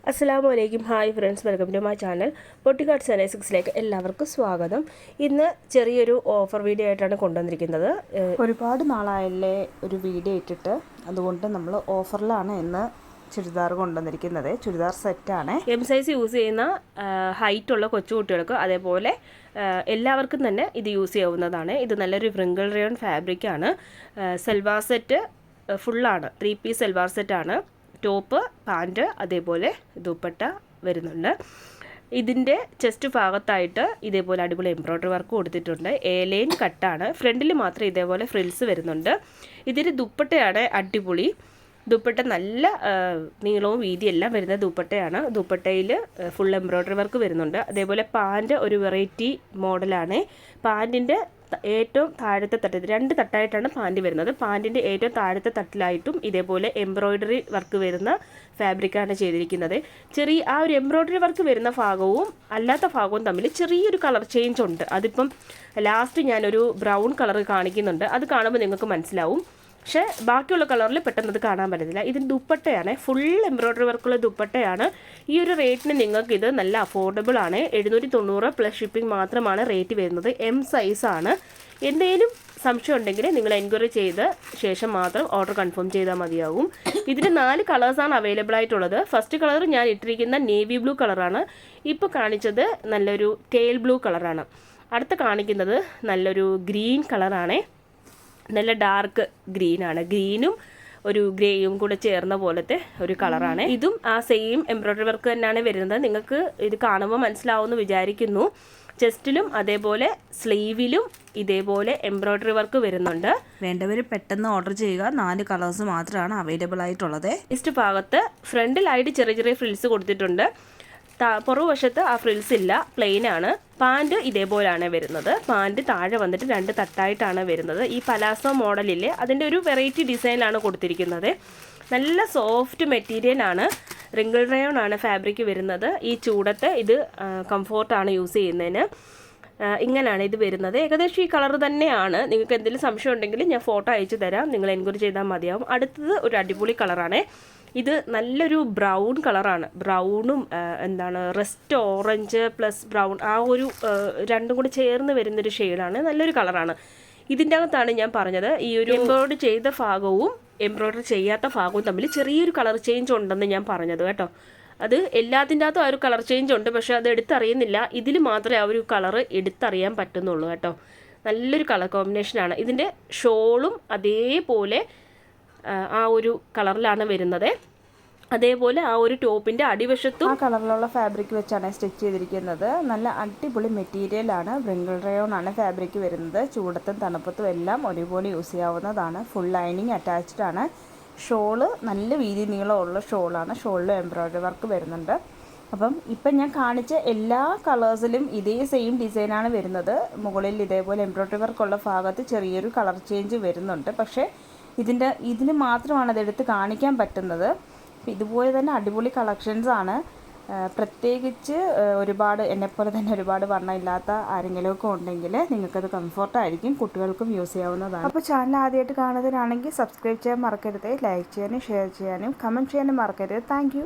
അസ്സലാമലൈക്കും. Hi friends, welcome to my channel പൊട്ടിക്കാട്സ് and എസിക്സിലേക്ക് എല്ലാവർക്കും സ്വാഗതം. ഇന്ന് ചെറിയൊരു ഓഫർ വീഡിയോ ആയിട്ടാണ് കൊണ്ടുവന്നിരിക്കുന്നത്. ഒരുപാട് നാളായല്ലേ ഒരു വീഡിയോ ഇട്ടിട്ട്, അതുകൊണ്ട് നമ്മൾ ഓഫറിലാണ് ഇന്ന് ചുരിദാർ കൊണ്ടുവന്നിരിക്കുന്നത്. ചുരിദാർ സെറ്റാണ്. എം സൈസ് യൂസ് ചെയ്യുന്ന ഹൈറ്റുള്ള കൊച്ചുകുട്ടികൾക്ക് അതേപോലെ എല്ലാവർക്കും തന്നെ ഇത് യൂസ് ചെയ്യാവുന്നതാണ്. ഇത് നല്ലൊരു വ്രിങ്കിൾ റയോൺ ഫാബ്രിക്കാണ്. സെൽവാർ സെറ്റ് ഫുള്ളാണ്, 3 പീസ് സെൽവാർ സെറ്റാണ്. ടോപ്പ്, പാൻറ്റ്, അതേപോലെ ദുപ്പട്ട വരുന്നുണ്ട്. ഇതിൻ്റെ ചെസ്റ്റ് ഭാഗത്തായിട്ട് ഇതേപോലെ അടിപൊളി എംബ്രോയ്ഡറി വർക്ക് കൊടുത്തിട്ടുണ്ട്. ലൈൻ കട്ടാണ്. ഫ്രണ്ടിൽ മാത്രം ഇതേപോലെ ഫ്രിൽസ് വരുന്നുണ്ട്. ഇതിൻ്റെ ദുപ്പട്ടയാണ് അടിപൊളി. ദുപ്പട്ട നല്ല നീളവും വീതിയെല്ലാം വരുന്ന ദുപ്പട്ടയാണ്. ദുപ്പട്ടയിൽ ഫുൾ എംബ്രോയ്ഡറി വർക്ക് വരുന്നുണ്ട്. അതേപോലെ പാൻറ്റ് ഒരു വെറൈറ്റി മോഡലാണ്. പാൻറ്റിൻ്റെ ഏറ്റവും താഴത്തെ തട്ടിൽ 2 തട്ടായിട്ടാണ് പാൻറ്റ് വരുന്നത്. പാൻറ്റിൻ്റെ ഏറ്റവും താഴത്തെ തട്ടിലായിട്ടും ഇതേപോലെ എംബ്രോയ്ഡറി വർക്ക് വരുന്ന ഫാബ്രിക്കാണ് ചെയ്തിരിക്കുന്നത്. ആ ഒരു എംബ്രോയ്ഡറി വർക്ക് വരുന്ന ഭാഗവും അല്ലാത്ത ഭാഗവും തമ്മിൽ ചെറിയൊരു കളർ ചേഞ്ച് ഉണ്ട്. അതിപ്പം ലാസ്റ്റ് ഞാനൊരു ബ്രൗൺ കളർ കാണിക്കുന്നുണ്ട്, അത് കാണുമ്പോൾ നിങ്ങൾക്ക് മനസ്സിലാവും. പക്ഷേ ബാക്കിയുള്ള കളറിൽ പെട്ടെന്ന് അത് കാണാൻ പറ്റത്തില്ല. ഇതിന് ദുപ്പട്ടയാണ്, ഫുൾ എംബ്രോയ്ഡറി വർക്കുള്ള ദുപ്പട്ടയാണ്. ഈ ഒരു റേറ്റിന് നിങ്ങൾക്ക് ഇത് നല്ല അഫോർഡബിൾ ആണ്. 790 പ്ലസ് ഷിപ്പിംഗ് മാത്രമാണ് റേറ്റ് വരുന്നത്. എം സൈസാണ്. എന്തെങ്കിലും സംശയം ഉണ്ടെങ്കിൽ നിങ്ങൾ എൻക്വയറി ചെയ്ത ശേഷം മാത്രം ഓർഡർ കൺഫേം ചെയ്താൽ മതിയാകും. ഇതിന് 4 കളേഴ്സാണ് അവൈലബിൾ ആയിട്ടുള്ളത്. ഫസ്റ്റ് കളർ ഞാൻ ഇട്ടിരിക്കുന്ന നേവി ബ്ലൂ കളറാണ്. ഇപ്പോൾ കാണിച്ചത് നല്ലൊരു ടെയിൽ ബ്ലൂ കളറാണ്. അടുത്ത കാണിക്കുന്നത് നല്ലൊരു ഗ്രീൻ കളറാണ്. നല്ല ഡാർക്ക് ഗ്രീനാണ്. ഗ്രീനും ഒരു ഗ്രേയും കൂടെ ചേർന്ന പോലത്തെ ഒരു കളറാണ്. ഇതും ആ സെയിം എംബ്രോയ്ഡറി വർക്ക് തന്നെയാണ് വരുന്നത്. നിങ്ങൾക്ക് ഇത് കാണുമ്പോൾ മനസ്സിലാവുമെന്ന് വിചാരിക്കുന്നു. ചെസ്റ്റിലും അതേപോലെ സ്ലീവിലും ഇതേപോലെ എംബ്രോയ്ഡറി വർക്ക് വരുന്നുണ്ട്. വേണ്ടവർ പെട്ടെന്ന് ഓർഡർ ചെയ്യുക. 4 കളേഴ്സ് മാത്രമാണ് അവൈലബിൾ ആയിട്ടുള്ളത്. നെക്സ്റ്റ് ഭാഗത്ത് ഫ്രണ്ടിലായിട്ട് ചെറിയ ചെറിയ ഫ്രിൽസ് കൊടുത്തിട്ടുണ്ട്. പുറകുവശത്ത് ആ ഫ്രിൽസ് ഇല്ല, പ്ലെയിൻ ആണ്. പാൻറ്റ് ഇതേപോലെയാണ് വരുന്നത്. പാൻറ്റ് താഴെ വന്നിട്ട് 2 തട്ടായിട്ടാണ് വരുന്നത്. ഈ പലാസോ മോഡലില്ലേ, അതിൻ്റെ ഒരു വെറൈറ്റി ഡിസൈനിലാണ് കൊടുത്തിരിക്കുന്നത്. നല്ല സോഫ്റ്റ് മെറ്റീരിയലാണ്. റിങ്കിൾ റയോൺ ആണ് ഫാബ്രിക് വരുന്നത്. ഈ ചൂടത്ത് ഇത് കംഫോർട്ടാണ് യൂസ് ചെയ്യുന്നതിന്. ഇങ്ങനെയാണ് ഇത് വരുന്നത്. ഏകദേശം ഈ കളർ തന്നെയാണ്. നിങ്ങൾക്ക് എന്തെങ്കിലും സംശയം ഉണ്ടെങ്കിൽ ഞാൻ ഫോട്ടോ അയച്ചു തരാം, നിങ്ങൾ എൻക്വയറി ചെയ്താൽ മതിയാവും. അടുത്തത് ഒരു അടിപൊളി കളറാണ്. ഇത് നല്ലൊരു ബ്രൗൺ കളറാണ്. ബ്രൗണും റെസ്റ്റ് ഓറഞ്ച് പ്ലസ് ബ്രൗൺ, ആ ഒരു രണ്ടും കൂടി ചേർന്ന് വരുന്നൊരു ഷെയ്ഡാണ്. നല്ലൊരു കളറാണ്. ഇതിൻ്റെ അകത്താണ് ഞാൻ പറഞ്ഞത്, ഈ ഒരു എംബ്രോയ്ഡറി ചെയ്ത ഭാഗവും എംബ്രോയ്ഡറി ചെയ്യാത്ത ഭാഗവും തമ്മിൽ ചെറിയൊരു കളർ ചേഞ്ച് ഉണ്ടെന്ന് ഞാൻ പറഞ്ഞത് കേട്ടോ. അത് എല്ലാത്തിൻ്റെ അകത്തും ആ ഒരു കളർ ചേഞ്ച് ഉണ്ട്, പക്ഷെ അത് എടുത്തറിയുന്നില്ല. ഇതിൽ മാത്രമേ ആ ഒരു കളർ എടുത്തറിയാൻ പറ്റുന്നുള്ളൂ കേട്ടോ. നല്ലൊരു കളർ കോമ്പിനേഷനാണ്. ഇതിൻ്റെ ഷോളും അതേപോലെ ആ ഒരു കളറിലാണ് വരുന്നത്. അതേപോലെ ആ ഒരു ടോപ്പിൻ്റെ അടിവശത്തും ആ കളറിലുള്ള ഫാബ്രിക് വെച്ചാണ് സ്റ്റിച്ച് ചെയ്തിരിക്കുന്നത്. നല്ല അടിപൊളി മെറ്റീരിയലാണ്. വ്രിങ്കിൾ റയോൺ ആണ് ഫാബ്രിക് വരുന്നത്. ചൂടത്തും തണുപ്പത്തും എല്ലാം ഒരുപോലെ യൂസ് ചെയ്യാവുന്നതാണ്. ഫുൾ ലൈനിങ് അറ്റാച്ച്ഡ് ആണ്. ഷോള് നല്ല വീതി നീളമുള്ള ഷോളാണ്. ഷോളിലും എംബ്രോയ്ഡറി വർക്ക് വരുന്നുണ്ട്. അപ്പം ഇപ്പം ഞാൻ കാണിച്ച എല്ലാ കളേഴ്സിലും ഇതേ സെയിം ഡിസൈനാണ് വരുന്നത്. മുകളിൽ ഇതേപോലെ എംബ്രോയ്ഡറി വർക്കുള്ള ഭാഗത്ത് ചെറിയൊരു കളർ ചേഞ്ച് വരുന്നുണ്ട്. പക്ഷേ ഇതിന് മാത്രമാണ് അതെടുത്ത് കാണിക്കാൻ പറ്റുന്നത്. ഇതുപോലെ തന്നെ അടിപൊളി കളക്ഷൻസ് ആണ്. പ്രത്യേകിച്ച് ഒരുപാട് എന്നെപ്പോലെ തന്നെ ഒരുപാട് വണ്ണമില്ലാത്ത ആരെങ്കിലുമൊക്കെ ഉണ്ടെങ്കിൽ നിങ്ങൾക്കത് കംഫർട്ടായിരിക്കും. കുട്ടികൾക്കും യൂസ് ചെയ്യാവുന്നതാണ്. അപ്പോൾ ചാനൽ ആദ്യമായിട്ട് കാണുന്നതിനാണെങ്കിൽ സബ്സ്ക്രൈബ് ചെയ്യാൻ മറക്കരുത്. ലൈക്ക് ചെയ്യാനും ഷെയർ ചെയ്യാനും കമൻറ്റ് ചെയ്യാനും മറക്കരുത്. താങ്ക്